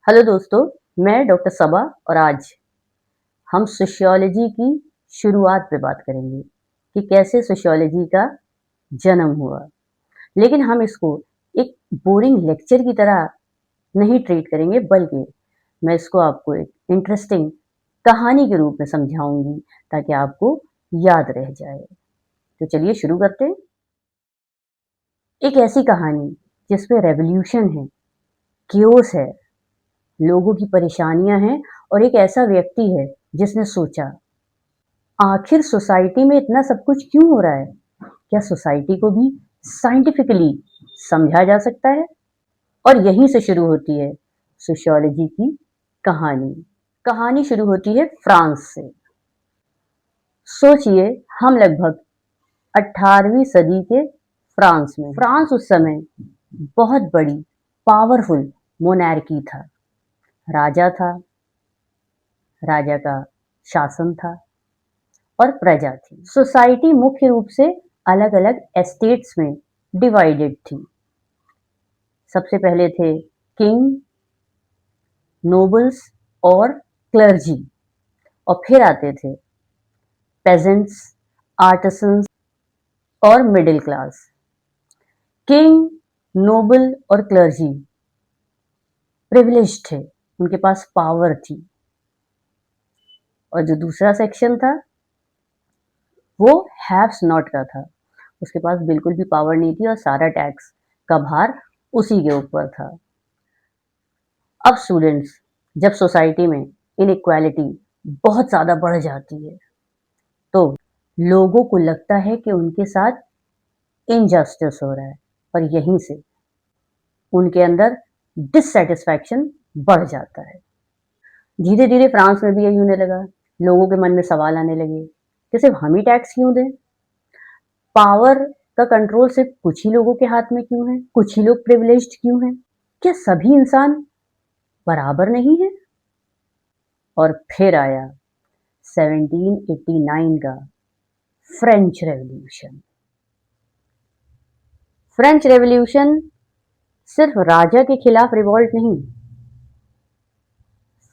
Hello दोस्तों, मैं doctor सबा और आज हम सोशियोलॉजी की शुरुआत पे बात करेंगे कि कैसे सोशियोलॉजी का जन्म हुआ। लेकिन हम इसको एक बोरिंग लेक्चर की तरह नहीं ट्रीट करेंगे, बल्कि मैं इसको आपको एक इंटरेस्टिंग कहानी के रूप में समझाऊंगी ताकि आपको याद रह जाए। तो चलिए शुरू करते हैं। एक ऐसी कहानी जिसमें रेवोल्यूशन है, क्योस है, लोगों की परेशानियां हैं और एक ऐसा व्यक्ति है जिसने सोचा आखिर सोसाइटी में इतना सब कुछ क्यों हो रहा है? क्या सोसाइटी को भी साइंटिफिकली समझा जा सकता है? और यहीं से शुरू होती है सोशियोलॉजी की कहानी। कहानी शुरू होती है फ्रांस से। सोचिए, हम लगभग 18वीं सदी के फ्रांस में। फ्रांस उस समय बहुत बड़ी पावरफुल मोनार्की था। राजा था, राजा का शासन था और प्रजा थी। सोसाइटी मुख्य रूप से अलग अलग एस्टेट्स में डिवाइडेड थी। सबसे पहले थे किंग, नोबल्स और क्लर्जी, और फिर आते थे पेजेंट्स, आर्टिसंस और मिडिल क्लास। किंग, नोबल और क्लर्जी प्रिविलेज थे, उनके पास पावर थी। और जो दूसरा सेक्शन था वो हैव्स नॉट का था, उसके पास बिल्कुल भी पावर नहीं थी और सारा टैक्स का भार उसी के ऊपर था। अब स्टूडेंट्स, जब सोसाइटी में इनइक्वालिटी बहुत ज़्यादा बढ़ जाती है तो लोगों को लगता है कि उनके साथ इनजस्टिस हो रहा है, और यहीं से उनके अंदर डिससेटिस्फैक्शन बढ़ जाता है। धीरे धीरे फ्रांस में भी यही होने लगा। लोगों के मन में सवाल आने लगे कि सिर्फ हम ही टैक्स क्यों दें? पावर का कंट्रोल सिर्फ कुछ ही लोगों के हाथ में क्यों है? कुछ ही लोग प्रिविलेज्ड क्यों हैं? क्या सभी इंसान बराबर नहीं है? और फिर आया 1789 का फ्रेंच रेवोल्यूशन। फ्रेंच रेवोल्यूशन सिर्फ राजा के खिलाफ रिवॉल्ट नहीं,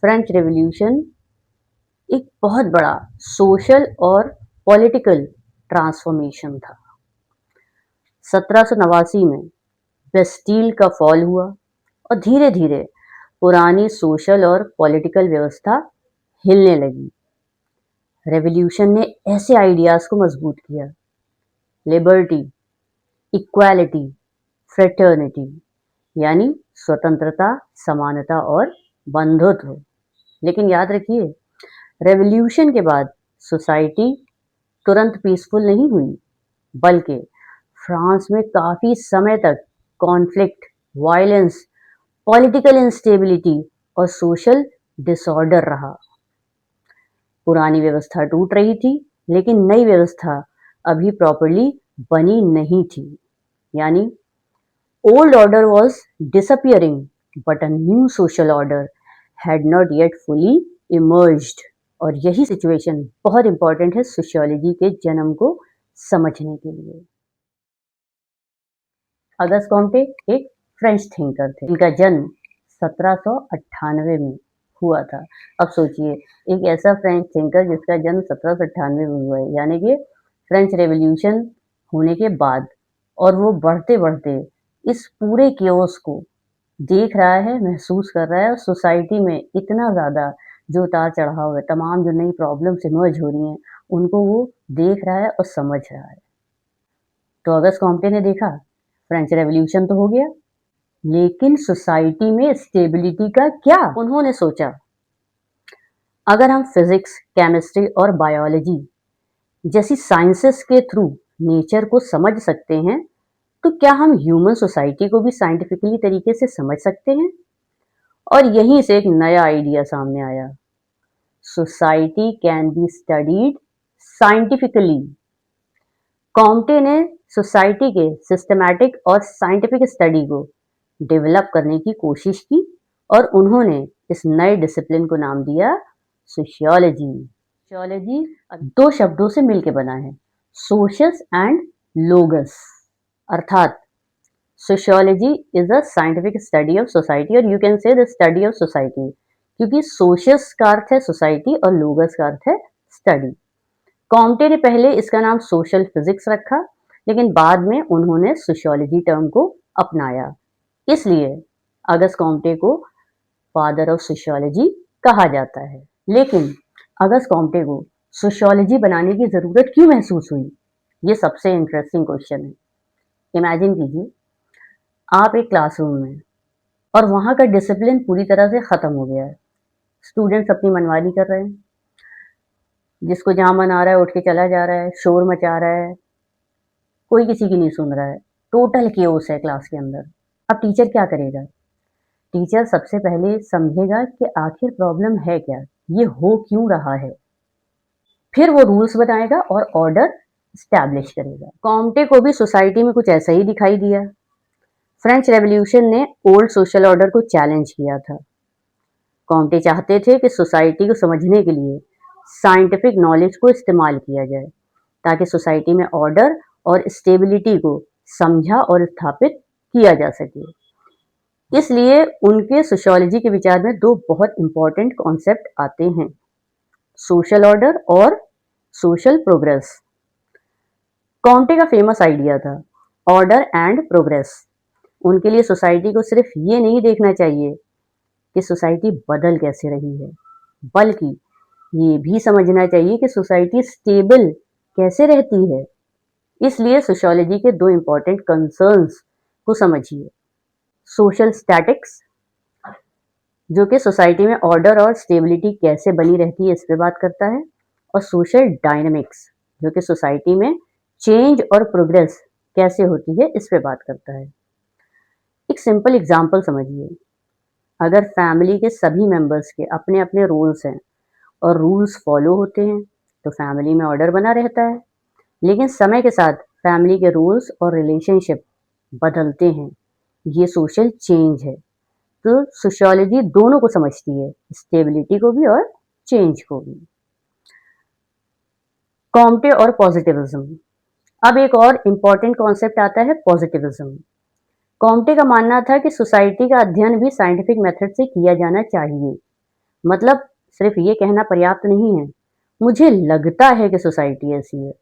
फ्रेंच रेवोल्यूशन एक बहुत बड़ा सोशल और पॉलिटिकल ट्रांसफॉर्मेशन था। 1789 में बेस्टील का फॉल हुआ और धीरे धीरे पुरानी सोशल और पॉलिटिकल व्यवस्था हिलने लगी। रेवोल्यूशन ने ऐसे आइडियाज को मजबूत किया, लिबर्टी, इक्वालिटी, फ्रेटर्निटी, यानी स्वतंत्रता, समानता और बंधुत्व। लेकिन याद रखिए, रेवोल्यूशन के बाद सोसाइटी तुरंत पीसफुल नहीं हुई, बल्कि फ्रांस में काफी समय तक कॉन्फ्लिक्ट, वायलेंस, पॉलिटिकल इंस्टेबिलिटी और सोशल डिसऑर्डर रहा। पुरानी व्यवस्था टूट रही थी, लेकिन नई व्यवस्था अभी प्रॉपर्ली बनी नहीं थी। यानी old order was disappearing, but a new social order had not yet fully emerged. और यही सिचुएशन बहुत इंपॉर्टेंट है सोशियोलॉजी के जन्म को समझने के लिए। अगस्त कॉम्टे एक फ्रेंच थिंकर थे। इनका जन्म 1798 में हुआ था। अब सोचिए, एक ऐसा फ्रेंच थिंकर जिसका जन्म 1798 में हुआ है, यानी कि फ्रेंच रेवोल्यूशन होने के बाद, और वो बढ़ते बढ़ते इस पूरे केओस को देख रहा है, महसूस कर रहा है, और सोसाइटी में इतना ज़्यादा जो उतार चढ़ाव है, तमाम जो नई प्रॉब्लम्स इमर्ज हो रही हैं, उनको वो देख रहा है और समझ रहा है। तो अगस्त कॉम्टे ने देखा फ्रेंच रेवोल्यूशन तो हो गया, लेकिन सोसाइटी में स्टेबिलिटी का क्या? उन्होंने सोचा अगर हम फिजिक्स, केमिस्ट्री और बायोलॉजी जैसी साइंसेस के थ्रू नेचर को समझ सकते हैं, तो क्या हम ह्यूमन सोसाइटी को भी साइंटिफिकली तरीके से समझ सकते हैं? और यहीं से एक नया आइडिया सामने आया, society can be studied scientifically. Comte ने सोसाइटी के सिस्टमैटिक और साइंटिफिक स्टडी को डेवलप करने की कोशिश की, और उन्होंने इस नए डिसिप्लिन को नाम दिया सोशियोलॉजी। सोशियोलॉजी दो शब्दों से मिलकर बना है, सोशस एंड लोगस, अर्थात sociology is a scientific study of society, और you can say the study of society, क्योंकि सोशियस का अर्थ है सोसाइटी और लोगस का अर्थ है स्टडी। कॉम्टे ने पहले इसका नाम सोशल फिजिक्स रखा, लेकिन बाद में उन्होंने सोशियोलॉजी टर्म को अपनाया। इसलिए अगस्त कॉम्टे को फादर ऑफ सोशियोलॉजी कहा जाता है। लेकिन अगस्त कॉम्टे को सोशियोलॉजी बनाने की जरूरत क्यों महसूस हुई, ये सबसे इंटरेस्टिंग क्वेश्चन है। इमेजिन कीजिए आप एक क्लासरूम में, और वहां का डिसिप्लिन पूरी तरह से खत्म हो गया है। स्टूडेंट्स अपनी मनमानी कर रहे हैं, जिसको जहां मन आ रहा है उठ के चला जा रहा है, शोर मचा रहा है, कोई किसी की नहीं सुन रहा है, टोटल केओस है क्लास के अंदर। अब टीचर क्या करेगा? टीचर सबसे पहले समझेगा कि आखिर प्रॉब्लम है क्या, ये हो क्यों रहा है। फिर वो रूल्स बनाएगा और ऑर्डर स्टैब्लिश करेगा। कॉम्टे को भी सोसाइटी में कुछ ऐसा ही दिखाई दिया। फ्रेंच रेवोल्यूशन ने ओल्ड सोशल ऑर्डर को चैलेंज किया था। कॉम्टे चाहते थे कि सोसाइटी को समझने के लिए साइंटिफिक नॉलेज को इस्तेमाल किया जाए, ताकि सोसाइटी में ऑर्डर और स्टेबिलिटी को समझा और स्थापित किया जा सके। इसलिए उनके सोशियोलॉजी के विचार में दो बहुत इंपॉर्टेंट कॉन्सेप्ट आते हैं, सोशल ऑर्डर और सोशल प्रोग्रेस। कॉम्टे का फेमस आइडिया था ऑर्डर एंड प्रोग्रेस। उनके लिए सोसाइटी को सिर्फ ये नहीं देखना चाहिए कि सोसाइटी बदल कैसे रही है, बल्कि ये भी समझना चाहिए कि सोसाइटी स्टेबल कैसे रहती है। इसलिए सोशियोलॉजी के दो इंपॉर्टेंट कंसर्न्स को समझिए, सोशल स्टैटिक्स, जो कि सोसाइटी में ऑर्डर और स्टेबिलिटी कैसे बनी रहती है इस पे बात करता है, और सोशल डायनामिक्स, जो कि सोसाइटी में चेंज और प्रोग्रेस कैसे होती है इस पे बात करता है। एक सिंपल एग्जांपल समझिए, अगर फैमिली के सभी मेंबर्स के अपने अपने रोल्स हैं और रूल्स फॉलो होते हैं तो फैमिली में ऑर्डर बना रहता है। लेकिन समय के साथ फैमिली के रूल्स और रिलेशनशिप बदलते हैं, ये सोशल चेंज है। तो सोशियोलॉजी दोनों को समझती है, स्टेबिलिटी को भी और चेंज को भी। कॉम्टे और पॉजिटिविज्म। अब एक और इम्पॉर्टेंट कॉन्सेप्ट आता है पॉजिटिविज्म। कॉम्टे का मानना था कि सोसाइटी का अध्ययन भी साइंटिफिक मेथड से किया जाना चाहिए। मतलब सिर्फ ये कहना पर्याप्त नहीं है, मुझे लगता है कि सोसाइटी ऐसी है।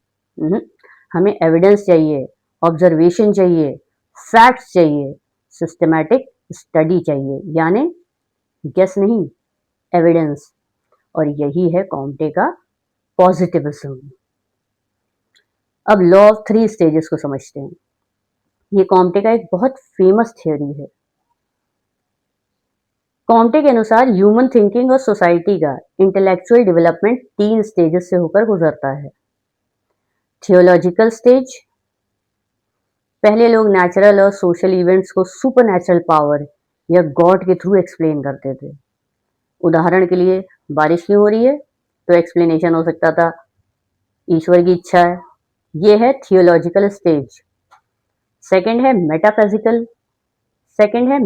हमें एविडेंस चाहिए, ऑब्जर्वेशन चाहिए, फैक्ट्स चाहिए, सिस्टमैटिक स्टडी चाहिए, यानी गेस नहीं, एविडेंस। और यही है कॉम्टे का पॉजिटिविज्म। अब लॉ ऑफ थ्री स्टेजेस को समझते हैं। ये कॉम्टे का एक बहुत फेमस थ्योरी है। कॉम्टे के अनुसार ह्यूमन थिंकिंग और सोसाइटी का इंटेलेक्चुअल डेवलपमेंट तीन स्टेजेस से होकर गुजरता है। थियोलॉजिकल स्टेज, पहले लोग नेचुरल और सोशल इवेंट्स को सुपरनैचुरल पावर या गॉड के थ्रू एक्सप्लेन करते थे। उदाहरण के लिए बारिश क्यों हो रही है, तो एक्सप्लेनेशन हो सकता था ईश्वर की इच्छा है। ये है थियोलॉजिकल स्टेज। सेकंड है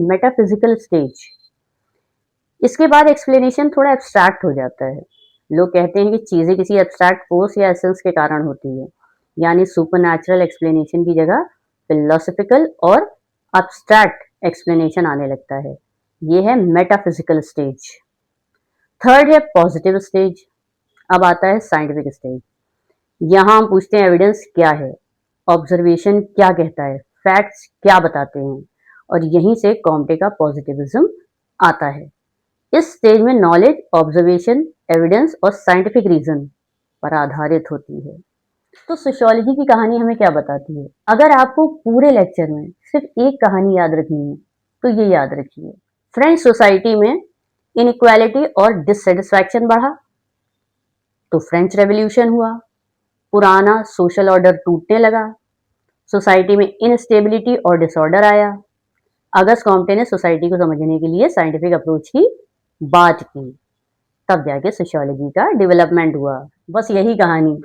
मेटाफिजिकल स्टेज। इसके बाद एक्सप्लेनेशन थोड़ा एब्स्ट्रैक्ट हो जाता है। लोग कहते हैं कि चीजें किसी एब्स्ट्रैक्ट फोर्स या एसेंस के कारण होती है, यानी सुपरनैचुरल एक्सप्लेनेशन की जगह फिलोसफिकल और एब्स्ट्रैक्ट एक्सप्लेनेशन आने लगता है। ये है मेटाफिजिकल स्टेज। थर्ड है पॉजिटिव स्टेज। अब आता है साइंटिफिक स्टेज। यहाँ हम पूछते हैं एविडेंस क्या है, ऑब्जर्वेशन क्या कहता है, फैक्ट्स क्या बताते हैं, और यहीं से कॉम्टे का पॉजिटिविज्म आता है। इस स्टेज में नॉलेज, ऑब्जर्वेशन, एविडेंस और साइंटिफिक रीजन पर आधारित होती है। तो सोशियोलॉजी की कहानी हमें क्या बताती है? अगर आपको पूरे लेक्चर में सिर्फ एक कहानी याद रखनी है तो ये याद रखिए, फ्रेंच सोसाइटी में इनइक्वालिटी और डिससेटिस्फैक्शन बढ़ा तो फ्रेंच रेवोल्यूशन हुआ, पुराना सोशल ऑर्डर टूटने लगा, सोसाइटी में इनस्टेबिलिटी और डिसऑर्डर आया। अगस्त कॉम्टे ने सोसाइटी को समझने के लिए साइंटिफिक अप्रोच की बात की, तब जाके सोशियोलॉजी का डेवलपमेंट हुआ। बस यही कहानी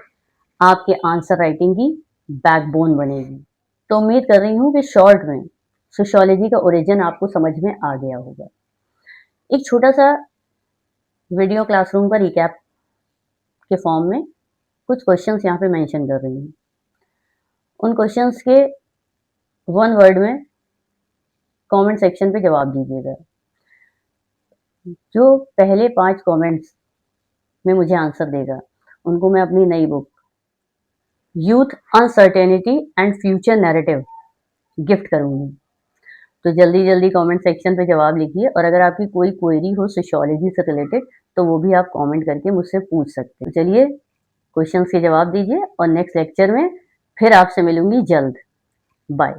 आपके आंसर राइटिंग की बैकबोन बनेगी। तो उम्मीद कर रही हूँ कि शॉर्ट में सोशियोलॉजी का ओरिजिन आपको समझ में आ गया होगा। एक छोटा सा वीडियो क्लासरूम का रिकैप के फॉर्म में कुछ क्वेश्चंस यहाँ पे मेंशन कर रही हूँ। उन क्वेश्चंस के वन वर्ड में कमेंट सेक्शन पे जवाब दीजिएगा। जो पहले 5 कमेंट्स में मुझे आंसर देगा, उनको मैं अपनी नई book youth uncertainty and future narrative gift करूँगी। तो जल्दी-जल्दी कमेंट सेक्शन पे जवाब लिखिए और अगर आपकी कोई क्वेरी हो सोशियोलॉजी से रिलेटेड, तो वो भी आप कमेंट करके मुझसे पूछ सकते हैं। चलिए क्वेश्चंस के जवाब दीजिए और नेक्स्ट लेक्चर में फिर आपसे मिलूँगी जल्द। बाय।